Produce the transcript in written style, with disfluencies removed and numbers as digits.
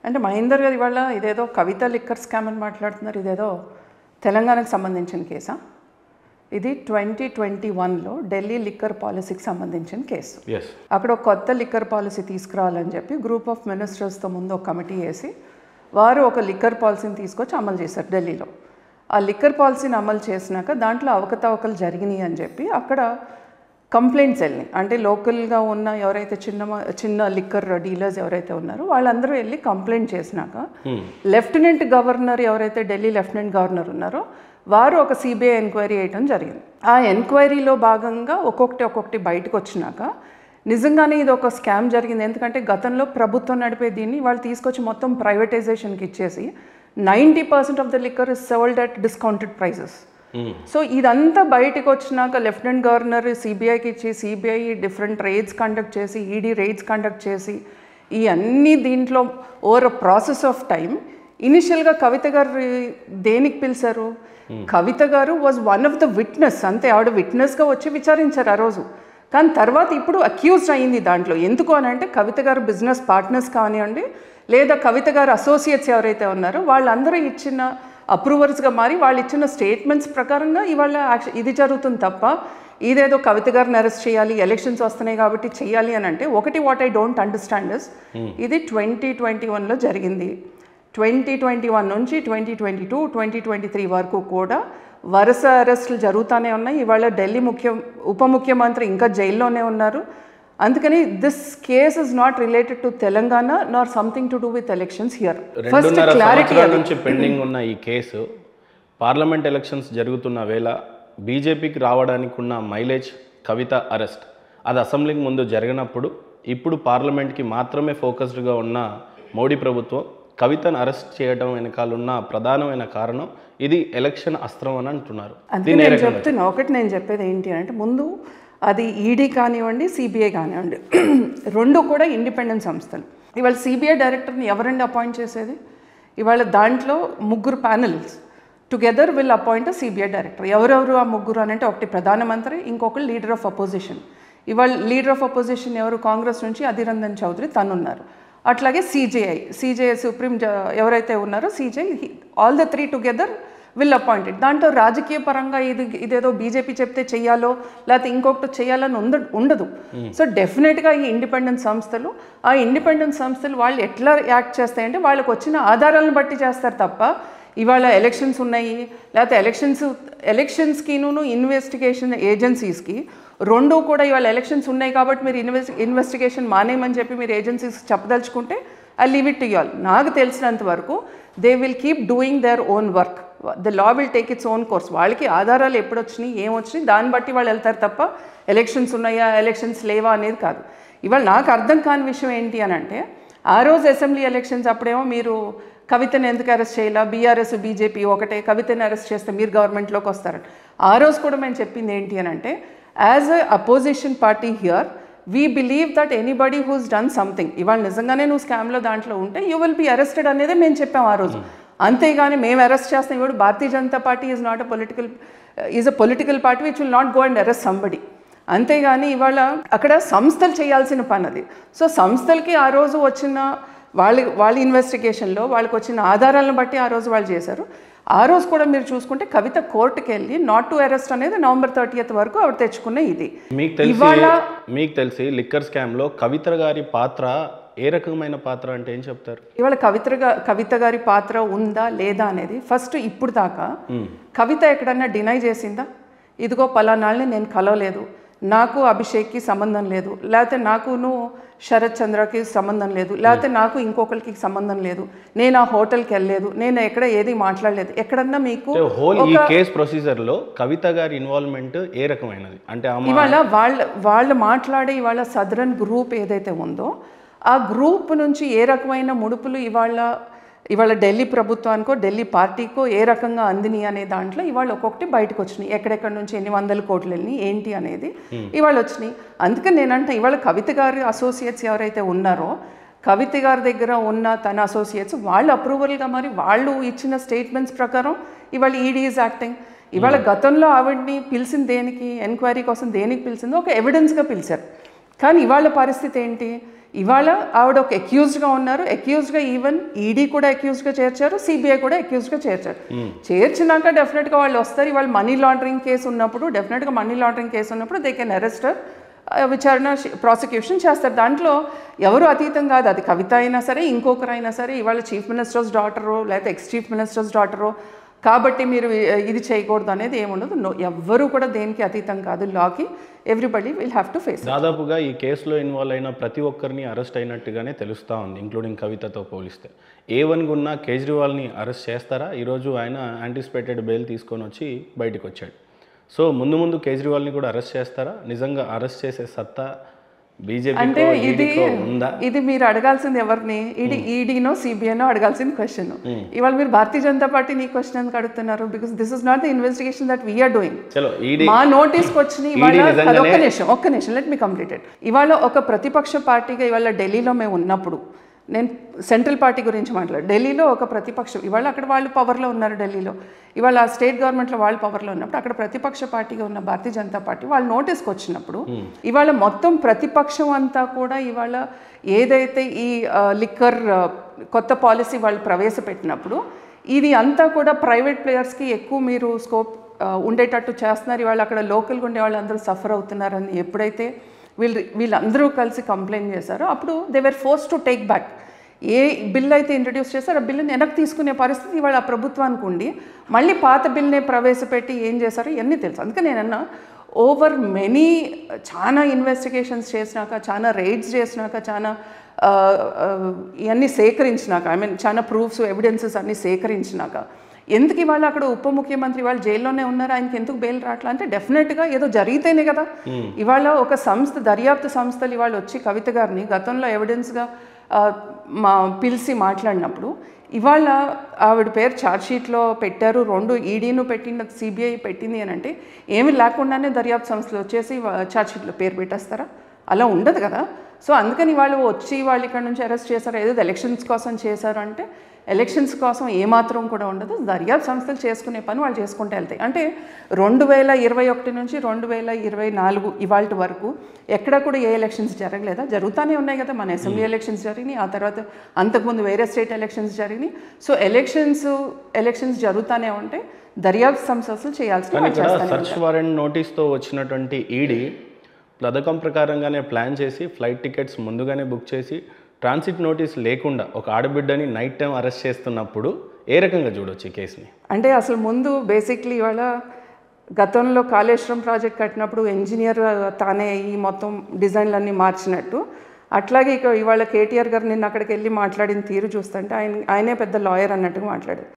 అంటే మహేందర్ గారు ఇవాళ ఇదేదో కవిత లిక్కర్ స్కామ్ అని మాట్లాడుతున్నారు. ఇదేదో తెలంగాణకు సంబంధించిన కేసా? ఇది 2021లో ఢిల్లీ లిక్కర్ పాలసీకి సంబంధించిన కేసు. అక్కడ ఒక కొత్త లిక్కర్ పాలసీ తీసుకురావాలని చెప్పి గ్రూప్ ఆఫ్ మినిస్టర్స్తో ముందు ఒక కమిటీ వేసి వారు ఒక లిక్కర్ పాలసీని తీసుకొచ్చి అమలు చేశారు ఢిల్లీలో. ఆ లిక్కర్ పాలసీని అమలు చేసినాక దాంట్లో అవకతవకలు జరిగినాయి అని చెప్పి అక్కడ కంప్లైంట్స్ వెళ్ళినాయి. అంటే లోకల్గా ఉన్న ఎవరైతే చిన్న లిక్కర్ డీలర్స్ ఎవరైతే ఉన్నారో వాళ్ళందరూ వెళ్ళి కంప్లైంట్ చేసినాక లెఫ్టినెంట్ గవర్నర్ ఎవరైతే ఢిల్లీ లెఫ్టినెంట్ గవర్నర్ ఉన్నారో వారు ఒక సిబిఐ ఎంక్వైరీ వేయటం జరిగింది. ఆ ఎంక్వైరీలో భాగంగా ఒక్కొక్కటి బయటకు వచ్చినాక నిజంగానే ఇది ఒక స్కామ్ జరిగింది. ఎందుకంటే గతంలో ప్రభుత్వం నడిపే దీన్ని వాళ్ళు తీసుకొచ్చి మొత్తం ప్రైవేటైజేషన్కి ఇచ్చేసి 90% of the liquor is sold at discounted prices. So ఇదంతా బయటకు వచ్చినాక లెఫ్టినెంట్ గవర్నర్ సిబిఐకి ఇచ్చి సిబిఐ డిఫరెంట్ రైడ్స్ కండక్ట్ చేసి ఈడీ రైడ్స్ కండక్ట్ చేసి ఈ అన్ని దీంట్లో over a process of time ఇనిషియల్గా కవిత గారు దేనికి పిలిచారు? Kavitha garu was one of the witness, అంతే. ఆవిడ విట్నెస్గా వచ్చి విచారించారు ఆ రోజు. కానీ తర్వాత ఇప్పుడు అక్యూజ్డ్ అయింది దాంట్లో. ఎందుకు అని అంటే కవిత గారు బిజినెస్ పార్ట్నర్స్ కానివ్వండి లేదా కవిత గారు అసోసియేట్స్ ఎవరైతే ఉన్నారో వాళ్ళందరూ ఇచ్చిన అప్రూవర్స్గా మారి వాళ్ళు ఇచ్చిన స్టేట్మెంట్స్ ప్రకారంగా ఇవాళ ఇది జరుగుతుంది తప్ప ఇదేదో కవిత గారిని అరెస్ట్ చేయాలి, ఎలక్షన్స్ వస్తున్నాయి కాబట్టి చేయాలి అని అంటే ఒకటి what I don't understand is ఇది 2021లో జరిగింది. 2021 నుంచి 2022, 2023 వరకు కూడా వరుస అరెస్టులు జరుగుతూనే ఉన్నాయి. ఇవాళ ఢిల్లీ ఉప ముఖ్యమంత్రి ఇంకా జైల్లోనే ఉన్నారు. అందుకని this case is not related to Telangana nor something to do with elections here. First clarity నుంచి పెండింగ్ ఉన్న ఈ కేసు పార్లమెంట్ ఎలక్షన్స్ జరుగుతున్న వేళ బీజేపీకి రావడానికి ఉన్న మైలేజ్ కవిత అరెస్ట్ అది అసెంబ్లీకి ముందు జరిగినప్పుడు ఇప్పుడు పార్లమెంట్కి మాత్రమే ఫోకస్డ్గా ఉన్న మోడీ ప్రభుత్వం కవితను అరెస్ట్ చేయడం వెనకాలన్న ప్రధానమైన కారణం ఇది ఎలక్షన్ అస్త్రం అని అంటున్నారు. నేను చెప్తున్నా నేను చెప్పేది ఏంటి అంటే ముందు అది ఈడీ కానివ్వండి సిబిఐ కానివ్వండి రెండు కూడా ఇండిపెండెంట్ సంస్థలు. ఇవాళ సిబిఐ డైరెక్టర్ని ఎవరండి అపాయింట్ చేసేది? ఇవాళ దాంట్లో 3 panels together will appoint a CBI director. ఎవరెవరు ఆ 3 అని అంటే ఒకటి ప్రధానమంత్రి, ఇంకొకరు లీడర్ ఆఫ్ అపోజిషన్. ఇవాళ లీడర్ ఆఫ్ అపోజిషన్ ఎవరు? కాంగ్రెస్ నుంచి అధీర్ రంజన్ చౌదరి తనున్నారు. అట్లాగే సిజేఐ సుప్రీం ఎవరైతే ఉన్నారో CJI, all the 3 together will appointed. దాంట్లో రాజకీయ పరంగా ఇదేదో బీజేపీ చెప్తే చెయ్యాలో లేకపోతే ఇంకొకటి చేయాలని ఉండదు. సో డెఫినెట్గా ఈ ఇండిపెండెంట్ సంస్థలు వాళ్ళు ఎట్లా యాక్ట్ చేస్తాయంటే వాళ్ళకి వచ్చిన ఆధారాలను బట్టి చేస్తారు తప్ప ఇవాళ ఎలక్షన్స్ ఉన్నాయి లేకపోతే ఎలక్షన్స్కిను ఇన్వెస్టిగేషన్ ఏజెన్సీస్కి రెండు కూడా ఇవాళ ఎలక్షన్స్ ఉన్నాయి కాబట్టి మీరు ఇన్వెస్టిగేషన్ మానేయమని చెప్పి మీరు ఏజెన్సీస్ చెప్పదలుచుకుంటే I leave it to you all. నాకు తెలిసినంత వరకు they will keep doing their own work. The law will take its own course. వాళ్ళకి ఆధారాలు ఎప్పుడు వచ్చినాయి ఏమొచ్చినాయి దాన్ని బట్టి వాళ్ళు వెళ్తారు తప్ప ఎలక్షన్స్ ఉన్నాయా ఎలక్షన్స్ లేవా అనేది కాదు. ఇవాళ నాకు అర్థం కాని విషయం ఏంటి అని అంటే ఆ రోజు అసెంబ్లీ ఎలక్షన్స్ అప్పుడేమో మీరు కవితను ఎందుకు అరెస్ట్ చేయాలా, బీఆర్ఎస్ బీజేపీ ఒకటే, కవితను అరెస్ట్ చేస్తే మీరు గవర్నమెంట్లోకి వస్తారని. ఆ రోజు కూడా మేము చెప్పింది ఏంటి అని అంటే as a opposition party here we believe that anybody who's done something. ఇవాళ నిజంగానే నువ్వు స్కామ్లో దాంట్లో ఉంటే యూ విల్ బి అరెస్టెడ్ అనేది మేము చెప్పాం ఆ రోజు. అంతేగాని మేము అరెస్ట్ చేస్తాం. ఇప్పుడు Bharatiya Janata Party is a political party which will not go and arrest somebody. అంతేగాని ఇవాళ అక్కడ సంస్థలు చేయాల్సిన పని అది. సో సంస్థలకి ఆ రోజు వచ్చిన వాళ్ళ ఇన్వెస్టిగేషన్లో వాళ్ళకి వచ్చిన ఆధారాలను బట్టి ఆ రోజు వాళ్ళు చేశారు. ఆ రోజు కూడా మీరు చూసుకుంటే కవిత కోర్టుకి వెళ్ళి నాట్ టు అరెస్ట్ అనేది November 30th వరకు ఆవిడ తెచ్చుకున్న ఇది. మీకు తెలిసి లిక్కర్ స్కామ్లో కవిత గారి పాత్ర ఏ రకమైన పాత్ర అంటే ఏం చెప్తారు? ఇవాళ కవిత గారి పాత్ర ఉందా లేదా అనేది ఫస్ట్ ఇప్పుడు దాకా కవిత ఎక్కడన్నా డినై చేసిందా? ఇదిగో పలానాళ్ళని నేను కలవలేదు, నాకు అభిషేక్కి సంబంధం లేదు, లేకపోతే నాకును శరత్ చంద్రకి సంబంధం లేదు, లేకపోతే నాకు ఇంకొకరికి సంబంధం లేదు, నేను ఆ హోటల్కి వెళ్ళలేదు, నేను ఎక్కడ ఏది మాట్లాడలేదు, ఎక్కడన్నా మీకు ఈ కేస్ ప్రొసీజర్లో కవిత గారి ఇన్వాల్వ్మెంట్ ఏ రకమైనది అంటే ఇవాళ వాళ్ళు మాట్లాడే ఇవాళ సదరన్ గ్రూప్ ఏదైతే ఉందో ఆ గ్రూప్ నుంచి ఏ రకమైన ముడుపులు ఇవాళ ఢిల్లీ ప్రభుత్వానికో ఢిల్లీ పార్టీకో ఏ రకంగా అందిని అనే దాంట్లో ఇవాళ ఒక్కొక్కటి బయటకు వచ్చినాయి. ఎక్కడెక్కడి నుంచి ఎన్ని వందల కోట్లు వెళ్ళినాయి ఏంటి అనేది ఇవాళ వచ్చినాయి. అందుకని నేనంటే ఇవాళ కవిత గారి అసోసియేట్స్ ఎవరైతే ఉన్నారో కవిత గారి దగ్గర ఉన్న తన అసోసియేట్స్ వాళ్ళు అప్రూవల్గా మరి వాళ్ళు ఇచ్చిన స్టేట్మెంట్స్ ప్రకారం ఇవాళ ఈడీ ఈజ్ యాక్టింగ్. ఇవాళ గతంలో ఆవిడ్ని పిలిచింది దేనికి, ఎంక్వైరీ కోసం దేనికి పిలిచిందో ఒక ఎవిడెన్స్గా పిలిచారు. కానీ ఇవాళ పరిస్థితి ఏంటి? ఇవాళ ఆవిడ ఒక అక్యూజ్డ్గా ఉన్నారు. అక్యూజ్డ్గా ఈవెన్ ఈడీ కూడా అక్యూజ్డ్గా చేర్చారు, సిబిఐ కూడా అక్యూజ్డ్గా చేర్చారు. చేర్చినాక డెఫినెట్గా వాళ్ళు వస్తారు. ఇవాళ మనీ లాండరింగ్ కేసు ఉన్నప్పుడు, డెఫినెట్గా మనీ లాండరింగ్ కేసు ఉన్నప్పుడు దే కెన్ అరెస్ట్, విచారణ ప్రాసిక్యూషన్ చేస్తారు. దాంట్లో ఎవరు అతీతం కాదు. అది కవిత అయినా సరే, ఇంకొకరైనా సరే. ఇవాళ చీఫ్ మినిస్టర్స్ డాటరో లేకపోతే ఎక్స్ చీఫ్ మినిస్టర్స్ డాటరో కాబట్టి మీరు ఇది చేయకూడదు అనేది ఏముండదు. ఎవ్వరూ కూడా దేనికి అతీతం కాదు లాకి. Everybody will have to face. దాదాపుగా ఈ కేసులో ఇన్వాల్వ్ అయిన ప్రతి ఒక్కరిని అరెస్ట్ అయినట్టుగానే తెలుస్తూ ఉంది, ఇంక్లూడింగ్ కవితతో పోలిస్తే. A1 ఉన్న కేజ్రీవాల్ని అరెస్ట్ చేస్తారా? ఈరోజు ఆయన యాంటిసిపేటెడ్ బెయిల్ తీసుకొని వచ్చి బయటకు వచ్చాడు. సో ముందు ముందు కేజ్రీవాల్ని కూడా అరెస్ట్ చేస్తారా? నిజంగా అరెస్ట్ చేసే సత్తా అంటే బీజేపీ ఉందా? ఇది మీరు అడగాల్సింది ఎవరిని? ఈడీనో సిబిఐనో అడగాల్సిన క్వశ్చన్. ఇవాళ మీరు భారతీయ జనతా పార్టీ నీ క్వశ్చన్ ఎందుకు అడుగుతున్నారు? Because this is not the investigation that we're doing. మా నోటీస్కి వచ్చిన ఇవాళ ఒక్క నిమిషం లెట్ మీ కంప్లీటెడ్. ఇవాళ ఒక ప్రతిపక్ష పార్టీగా ఇవాళ ఢిల్లీలో మేము ఉన్నప్పుడు, నేను సెంట్రల్ పార్టీ గురించి మాట్లాడు, ఢిల్లీలో ఒక ప్రతిపక్షం, ఇవాళ అక్కడ వాళ్ళు పవర్లో ఉన్నారు ఢిల్లీలో, ఇవాళ స్టేట్ గవర్నమెంట్లో వాళ్ళు పవర్లో ఉన్నప్పుడు అక్కడ ప్రతిపక్ష పార్టీగా ఉన్న భారతీయ జనతా పార్టీ వాళ్ళు నోటీస్కి వచ్చినప్పుడు ఇవాళ మొత్తం ప్రతిపక్షం అంతా కూడా ఇవాళ ఏదైతే ఈ లిక్కర్ కొత్త పాలసీ వాళ్ళు ప్రవేశపెట్టినప్పుడు ఇది అంతా కూడా ప్రైవేట్ ప్లేయర్స్కి ఎక్కువ మీరు స్కోప్ ఉండేటట్టు చేస్తున్నారు. ఇవాళ అక్కడ లోకల్గా ఉండే వాళ్ళు అందరూ సఫర్ అవుతున్నారని ఎప్పుడైతే వీళ్ళందరూ కలిసి కంప్లైంట్ చేశారో అప్పుడు they were force to take back. A bill అయితే ఇంట్రడ్యూస్ చేశారో ఆ బిల్లుని వెనక్కి తీసుకునే పరిస్థితి ఇవాళ ఆ ప్రభుత్వానికి ఉండి మళ్ళీ పాత బిల్నే ప్రవేశపెట్టి ఏం చేశారో ఇవన్నీ తెలుసు. అందుకని నేనన్నా ఓవర్ మెనీ చాలా ఇన్వెస్టిగేషన్స్ చేసినాక, చాలా రైడ్స్ చేసినాక, చాలా ఇవన్నీ సేకరించినాక, ఐ మీన్ చాలా ప్రూఫ్స్ ఎవిడెన్సెస్ అన్నీ సేకరించినాక ఎందుకు ఇవాళ అక్కడ ఉప ముఖ్యమంత్రి వాళ్ళు జైల్లోనే ఉన్నారు, ఆయనకి ఎందుకు బెయిల్ రావట్లా అంటే డెఫినెట్గా ఏదో జరిగితేనే కదా. ఇవాళ ఒక సంస్థ, దర్యాప్తు సంస్థలు ఇవాళ వచ్చి కవిత గారిని గతంలో ఎవిడెన్స్గా పిలిచి మాట్లాడినప్పుడు ఇవాళ ఆవిడ పేరు ఛార్జ్షీట్లో పెట్టారు, 2 ఈడీను పెట్టింది, సిబిఐ పెట్టింది అని అంటే ఏమీ లేకుండానే దర్యాప్తు సంస్థలు వచ్చేసి ఛార్జ్షీట్లో పేరు పెట్టేస్తారా? అలా ఉండదు కదా. సో అందుకని వాళ్ళు వచ్చి వాళ్ళు ఇక్కడ నుంచి అరెస్ట్ చేశారు, ఏదో ఎలక్షన్స్ కోసం చేశారు అంటే ఎలక్షన్స్ కోసం ఏమాత్రం కూడా ఉండదు. దర్యాప్తు సంస్థలు చేసుకునే పని వాళ్ళు చేసుకుంటూ వెళ్తాయి. అంటే 2021 నుంచి 2024 ఇవాళ వరకు ఎక్కడ కూడా ఏ ఎలక్షన్స్ జరగలేదా? జరుగుతూనే ఉన్నాయి కదా. మన అసెంబ్లీ ఎలక్షన్స్ జరిగినాయి, ఆ తర్వాత అంతకుముందు వేరే స్టేట్ ఎలక్షన్స్ జరిగినాయి. సో ఎలక్షన్స్ జరుగుతూనే ఉంటాయి. దర్యాప్తు సంస్థలు చేయాల్సిన సర్చ్ వారెంట్ నోటీస్తో వచ్చినటువంటి ఈడీ పథకం ప్రకారంగానే ప్లాన్ చేసి ఫ్లైట్ టికెట్స్ ముందుగానే బుక్ చేసి ట్రాన్సిట్ నోటీస్ లేకుండా ఒక ఆడబిడ్డని నైట్ టైం అరెస్ట్ చేస్తున్నప్పుడు ఏ రకంగా చూడొచ్చు ఈ కేసుని? అంటే అసలు ముందు బేసిక్లీ ఇవాళ గతంలో కాళేశ్వరం ప్రాజెక్ట్ కట్టినప్పుడు ఇంజనీర్ తానే ఈ మొత్తం డిజైన్లన్నీ మార్చినట్టు అట్లాగే ఇవాళ కేటీఆర్ గారు నిన్న అక్కడికి వెళ్ళి మాట్లాడిన తీరు చూస్తుంటే ఆయనే పెద్ద లాయర్ అన్నట్టుగా మాట్లాడారు.